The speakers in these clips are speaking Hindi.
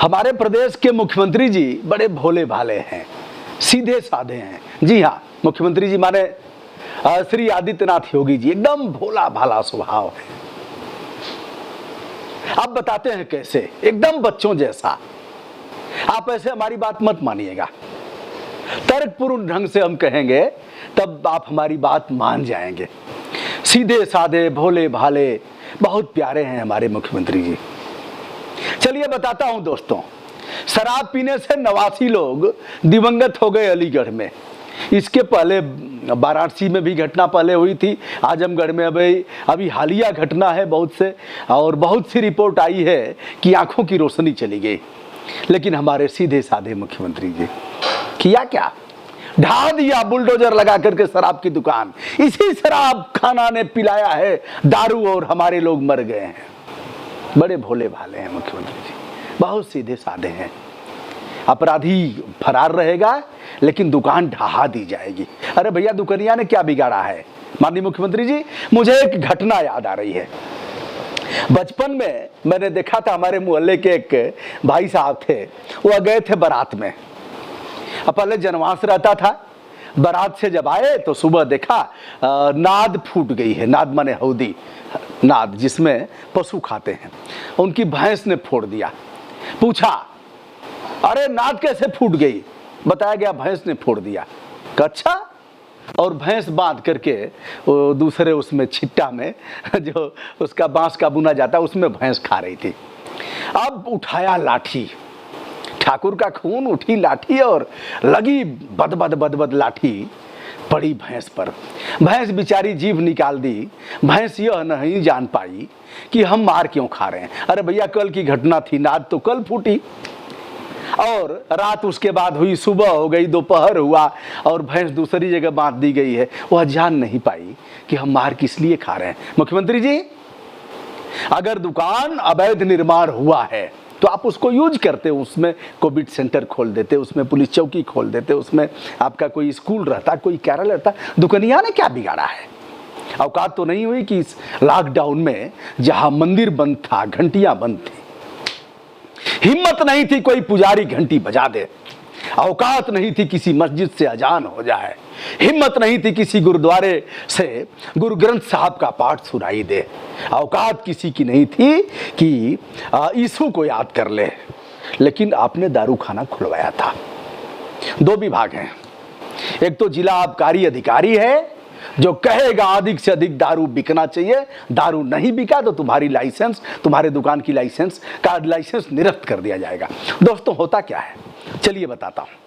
हमारे प्रदेश के मुख्यमंत्री जी बड़े भोले भाले हैं, सीधे साधे हैं। जी हाँ, मुख्यमंत्री जी माने श्री आदित्यनाथ योगी जी एकदम भोला भाला स्वभाव है। आप बताते हैं कैसे, एकदम बच्चों जैसा। आप ऐसे हमारी बात मत मानिएगा, तर्कपूर्ण ढंग से हम कहेंगे तब आप हमारी बात मान जाएंगे। सीधे साधे भोले भाले बहुत प्यारे हैं हमारे मुख्यमंत्री जी। चलिए बताता हूं दोस्तों, शराब पीने से 89 लोग दिवंगत हो गए अलीगढ़ में। इसके पहले वाराणसी में भी घटना पहले हुई थी, आजमगढ़ में अभी हालिया घटना है बहुत से, और बहुत सी रिपोर्ट आई है कि आंखों की रोशनी चली गई। लेकिन हमारे सीधे साधे मुख्यमंत्री जी किया क्या, ढा दिया बुलडोजर लगा करके शराब की दुकान। इसी शराब खाना ने पिलाया है दारू और हमारे लोग मर गए हैं। बड़े भोले भाले हैं मुख्यमंत्री जी, बहुत सीधे साधे हैं। अपराधी फरार रहेगा लेकिन दुकान ढहा दी जाएगी। अरे भैया, दुकानिया ने क्या बिगाड़ा है? माननीय मुख्यमंत्री जी, मुझे एक घटना याद आ रही है। बचपन में मैंने देखा था, हमारे मोहल्ले के एक भाई साहब थे, वो गए थे बारात में। पहले जनवास रहता था, बारात से जब आए तो सुबह देखा नाद फूट गई है। नाद माने हौदी, नाद जिसमें पशु खाते हैं, उनकी भैंस ने फोड़ दिया। पूछा, अरे नाद कैसे फूट गई? बताया गया भैंस ने फोड़ दिया। अच्छा, और भैंस बांध करके दूसरे उसमें छिट्टा में जो उसका बांस का बुना जाता है उसमें भैंस खा रही थी। अब उठाया लाठी, ठाकुर का खून, उठी लाठी और लगी बद लाठी पड़ी भैंस पर। भैंस बेचारी जीभ निकाल दी। भैंस यह नहीं जान पाई कि हम मार क्यों खा रहे हैं। अरे भैया, कल की घटना थी, नाद तो कल फूटी और रात उसके बाद हुई, सुबह हो गई, दोपहर हुआ और भैंस दूसरी जगह बांध दी गई है। वह जान नहीं पाई कि हम मार किस लिए खा रहे हैं। मुख्यमंत्री जी, अगर दुकान अवैध निर्माण हुआ है तो आप उसको यूज करते, उसमें कोविड सेंटर खोल देते, उसमें पुलिस चौकी खोल देते, उसमें आपका कोई स्कूल रहता, कोई कार्यालय रहता। दुकानिया ने क्या बिगाड़ा है? औकात तो नहीं हुई कि इस लॉकडाउन में जहां मंदिर बंद था, घंटियां बंद थी, हिम्मत नहीं थी कोई पुजारी घंटी बजा दे, औकात नहीं थी किसी मस्जिद से अजान हो जाए, हिम्मत नहीं थी किसी गुरुद्वारे से गुरु ग्रंथ साहब का पाठ सुनाई दे, औकात किसी की नहीं थी कि यीशु को याद कर ले। लेकिन आपने दारू खाना खुलवाया था। 2 विभाग हैं, एक तो जिला आबकारी अधिकारी है जो कहेगा अधिक से अधिक दारू बिकना चाहिए, दारू नहीं बिका तो तुम्हारी लाइसेंस, तुम्हारे दुकान की लाइसेंस का लाइसेंस निरस्त कर दिया जाएगा। दोस्तों, होता क्या है, चलिए बताता हूं।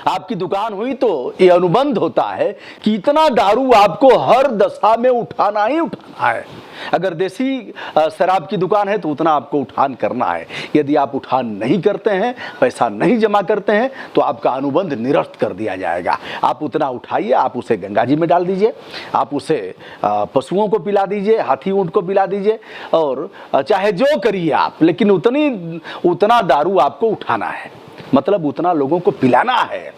आपकी दुकान हुई तो ये अनुबंध होता है कि इतना दारू आपको हर दशा में उठाना ही उठाना है। अगर देसी शराब की दुकान है तो उतना आपको उठान करना है। यदि आप उठान नहीं करते हैं, पैसा नहीं जमा करते हैं, तो आपका अनुबंध निरस्त कर दिया जाएगा। आप उतना उठाइए, आप उसे गंगा जी में डाल दीजिए, आप उसे पशुओं को पिला दीजिए, हाथी ऊंट को पिला दीजिए, और चाहे जो करिए आप, लेकिन उतना दारू आपको उठाना है। मतलब उतना लोगों को पिलाना है,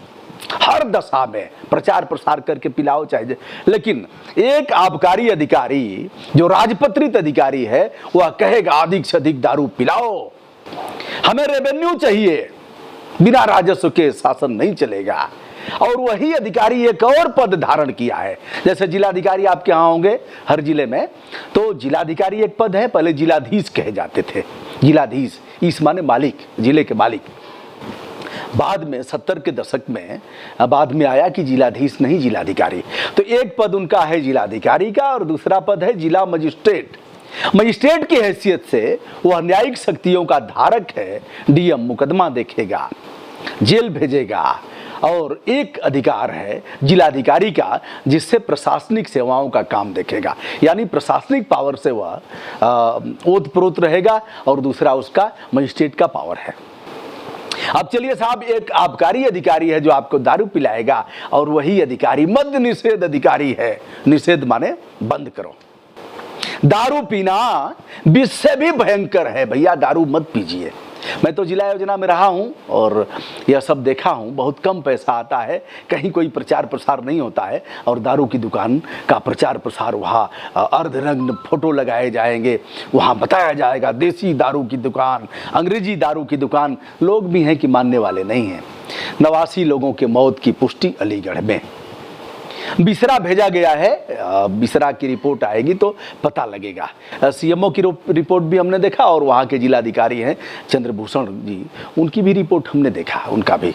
हर दशा में प्रचार प्रसार करके पिलाओ चाहे। लेकिन एक आबकारी अधिकारी जो राजपत्रित अधिकारी है, वह कहेगा अधिक से अधिक दारू पिलाओ, हमें रेवेन्यू चाहिए, बिना राजस्व के शासन नहीं चलेगा। और वही अधिकारी एक और पद धारण किया है। जैसे जिलाधिकारी आपके यहाँ होंगे हर जिले में, तो जिलाधिकारी एक पद है, पहले जिलाधीश कहे जाते थे। जिलाधीश, इस माने मालिक, जिले के मालिक। बाद में 70 के दशक में बाद में आया कि जिलाधीश नहीं, जिलाधिकारी। तो एक पद उनका है जिलाधिकारी का और दूसरा पद है जिला मजिस्ट्रेट। मजिस्ट्रेट की हैसियत से वह न्यायिक शक्तियों का धारक है। डीएम मुकदमा देखेगा, जेल भेजेगा, और एक अधिकार है जिलाधिकारी का जिससे प्रशासनिक सेवाओं का काम देखेगा, यानी प्रशासनिक पावर से वह ओतप्रोत रहेगा, और दूसरा उसका मजिस्ट्रेट का पावर है। अब चलिए साहब, एक आबकारी अधिकारी है जो आपको दारू पिलाएगा, और वही अधिकारी मद्य निषेध अधिकारी है। निषेध माने बंद करो। दारू पीना विष से भी भयंकर है भैया, दारू मत पीजिए। मैं तो जिला योजना में रहा हूं और यह सब देखा हूं, बहुत कम पैसा आता है, कहीं कोई प्रचार प्रसार नहीं होता है और दारू की दुकान का प्रचार प्रसार, वहाँ अर्धनग्न फोटो लगाए जाएंगे, वहाँ बताया जाएगा देसी दारू की दुकान, अंग्रेजी दारू की दुकान। लोग भी हैं कि मानने वाले नहीं हैं। 89 लोगों के मौत की पुष्टि अलीगढ़ में। बिसरा भेजा गया है, बिसरा की रिपोर्ट आएगी तो पता लगेगा। सीएमओ की रिपोर्ट भी हमने देखा और वहाँ के जिलाधिकारी हैं चंद्रभूषण जी, उनकी भी रिपोर्ट हमने देखा, उनका भी।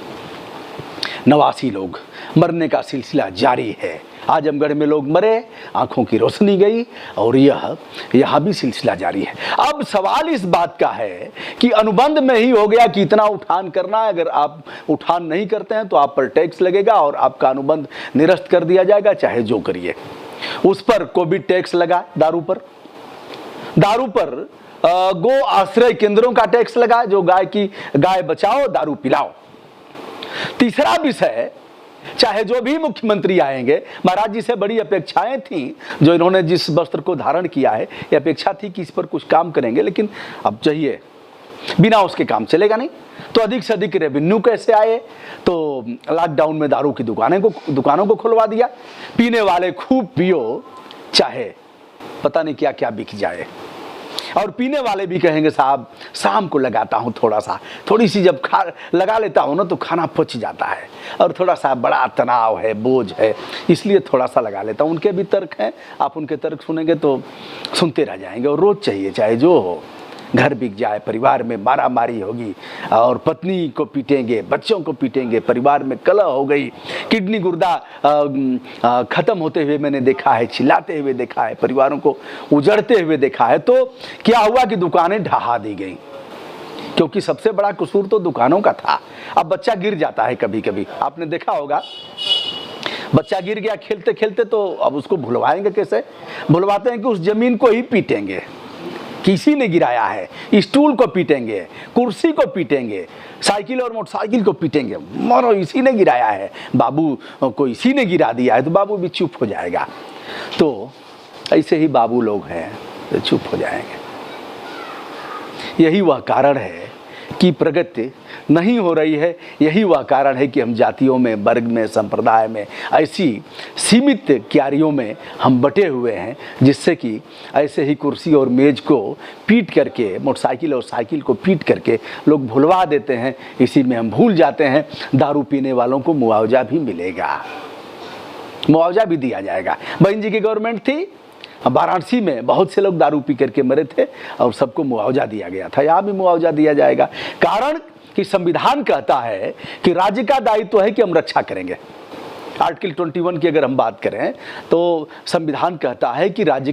89 लोग, मरने का सिलसिला जारी है। आजमगढ़ में लोग मरे, आंखों की रोशनी गई और यहाँ भी सिलसिला जारी है। अब सवाल इस बात का है कि अनुबंध में ही हो गया कि इतना उठान करना है, अगर आप उठान नहीं करते हैं तो आप पर टैक्स लगेगा और आपका अनुबंध निरस्त कर दिया जाएगा, चाहे जो करिए। उस पर कोविड टैक्स लगा, दारू पर गो आश्रय केंद्रों का टैक्स लगा, जो गाय बचाओ दारू पिलाओ। तीसरा विषय, चाहे जो भी मुख्यमंत्री आएंगे, महाराज जी से बड़ी अपेक्षाएं थी, जो इन्होंने जिस वस्त्र को धारण किया है, ये अपेक्षा थी कि इस पर कुछ काम करेंगे, लेकिन अब चाहिए, बिना उसके काम चलेगा नहीं। तो अधिक से अधिक रेवेन्यू कैसे आए? तो लॉकडाउन में दारू की दुकानों को खुलवा दिया। पीने वाले खूब पियो, चाहे पता नहीं क्या क्या बिक जाए। और पीने वाले भी कहेंगे साहब शाम को लगाता हूँ थोड़ी सी जब लगा लेता हूँ ना तो खाना पच जाता है, और थोड़ा सा बड़ा तनाव है, बोझ है, इसलिए थोड़ा सा लगा लेता हूँ। उनके भी तर्क हैं, आप उनके तर्क सुनेंगे तो सुनते रह जाएंगे। और रोज़ चाहिए, चाहे जो हो, घर बिक जाए, परिवार में मारा मारी होगी और पत्नी को पीटेंगे, बच्चों को पीटेंगे, परिवार में कलह हो गई, किडनी गुर्दा खत्म होते हुए मैंने देखा है, चिल्लाते हुए देखा है, परिवारों को उजड़ते हुए देखा है। तो क्या हुआ कि दुकानें ढहा दी गई, क्योंकि सबसे बड़ा कसूर तो दुकानों का था। अब बच्चा गिर जाता है, कभी कभी आपने देखा होगा, बच्चा गिर गया खेलते खेलते, तो अब उसको भुलवाएंगे कैसे? भुलवाते हैं कि उस जमीन को ही पीटेंगे, किसी ने गिराया है, स्टूल को पीटेंगे, कुर्सी को पीटेंगे, साइकिल और मोटरसाइकिल को पीटेंगे, मरो इसी ने गिराया है, बाबू को इसी ने गिरा दिया है, तो बाबू भी चुप हो जाएगा। तो ऐसे ही बाबू लोग हैं, तो चुप हो जाएंगे। यही वह कारण है कि प्रगति नहीं हो रही है, यही वह कारण है कि हम जातियों में, वर्ग में, संप्रदाय में, ऐसी सीमित क्यारियों में हम बटे हुए हैं, जिससे कि ऐसे ही कुर्सी और मेज को पीट करके, मोटरसाइकिल और साइकिल को पीट करके लोग भुलवा देते हैं। इसी में हम भूल जाते हैं दारू पीने वालों को मुआवजा भी मिलेगा, मुआवजा भी दिया जाएगा। बहन जी की गवर्नमेंट थी, वाराणसी में बहुत से लोग दारू पी करके मरे थे और सबको मुआवजा दिया गया था, यहाँ भी मुआवजा दिया जाएगा। कारण कि संविधान कहता है कि राज्य का दायित्व है कि हम रक्षा करेंगे। आर्टिकल 21 की अगर हम बात करें तो संविधान कहता है कि राज्य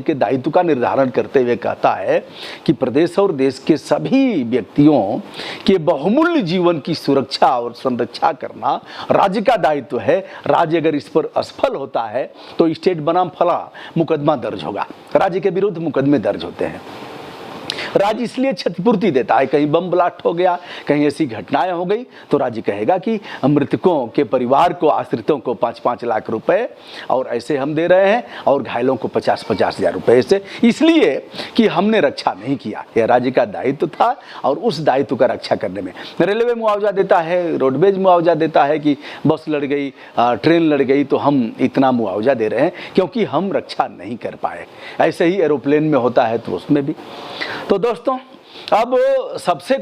के दायित्व का निर्धारण करते हुए कहता है कि प्रदेश और देश के सभी व्यक्तियों के बहुमूल्य जीवन की सुरक्षा और संरक्षा करना राज्य का दायित्व है। राज्य अगर इस पर असफल होता है तो स्टेट बनाम फला मुकदमा दर्ज होगा, राज्य के विरुद्ध मुकदमे दर्ज होते हैं। राज्य इसलिए क्षतिपूर्ति देता है, कहीं बम ब्लास्ट हो गया, कहीं ऐसी घटनाएं हो गई तो राज्य कहेगा कि मृतकों के परिवार को, आश्रितों को 5-5 लाख रुपए और ऐसे हम दे रहे हैं, और घायलों को 50-50 हज़ार रुपए से, इसलिए कि हमने रक्षा नहीं किया। यह राज्य का दायित्व था और उस दायित्व का रक्षा करने में रेलवे मुआवजा देता है, रोडवेज मुआवजा देता है कि बस लड़ गई, ट्रेन लड़ गई तो हम इतना मुआवजा दे रहे हैं क्योंकि हम रक्षा नहीं कर पाए। ऐसे ही एरोप्लेन में होता है तो उसमें भी। तो दोस्तों, अब सबसे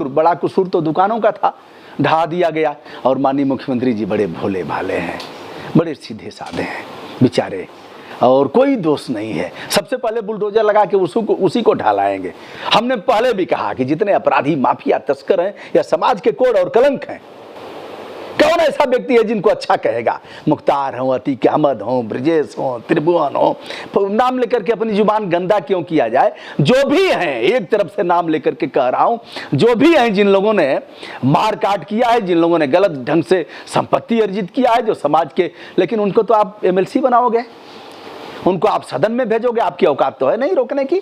बड़ा कसूर तो दुकानों का था, ढहा दिया गया। और माननीय मुख्यमंत्री जी बड़े भोले भाले हैं, बड़े सीधे साधे हैं बेचारे, और कोई दोष नहीं है। सबसे पहले बुलडोजर लगा के उसी को ढालाएंगे। हमने पहले भी कहा कि जितने अपराधी, माफिया, तस्कर हैं या समाज के कोड़ और कलंक हैं, कौन ऐसा व्यक्ति है जिनको अच्छा कहेगा? मुख्तार हो, अतीक अहमद हो, ब्रजेश हो, त्रिभुवन हो, नाम लेकर के अपनी जुबान गंदा क्यों किया जाए? जो भी हैं, एक तरफ से नाम लेकर के कह रहा हूं, जो भी हैं, जिन लोगों ने मार काट किया है, जिन लोगों ने गलत ढंग से संपत्ति अर्जित किया है, जो समाज के, लेकिन उनको तो आप MLC बनाओगे, उनको आप सदन में भेजोगे, आपकी औकात तो है नहीं रोकने की।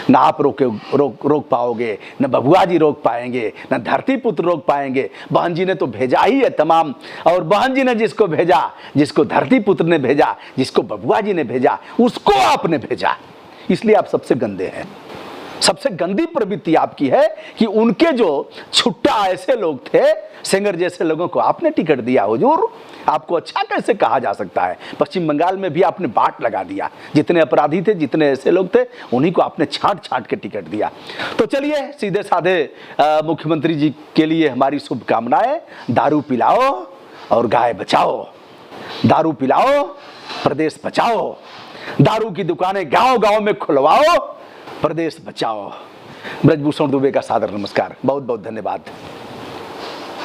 ना आप रोक पाओगे, न बबुआ जी रोक पाएंगे, न धरती पुत्र रोक पाएंगे। बहन जी ने तो भेजा ही है तमाम, और बहन जी ने जिसको भेजा, जिसको धरती पुत्र ने भेजा, जिसको बबुआ जी ने भेजा, उसको आपने भेजा, इसलिए आप सबसे गंदे हैं। सबसे गंदी प्रवृत्ति आपकी है कि उनके जो छुट्टा ऐसे लोग थे, सेंगर जैसे लोगों को आपने टिकट दिया। हुजूर, आपको अच्छा कैसे कहा जा सकता है? पश्चिम बंगाल में भी आपने बाट लगा दिया। जितने अपराधी थे, जितने ऐसे लोग थे, उन्हीं को आपने छांट छांट के टिकट दिया। तो चलिए, सीधे साधे मुख्यमंत्री जी के लिए हमारी शुभकामनाएं। दारू पिलाओ और गाय बचाओ, दारू पिलाओ, प्रदेश बचाओ, दारू की दुकानें गांव-गांव में खुलवाओ, प्रदेश बचाओ। ब्रजभूषण दुबे का सादर नमस्कार, बहुत बहुत धन्यवाद।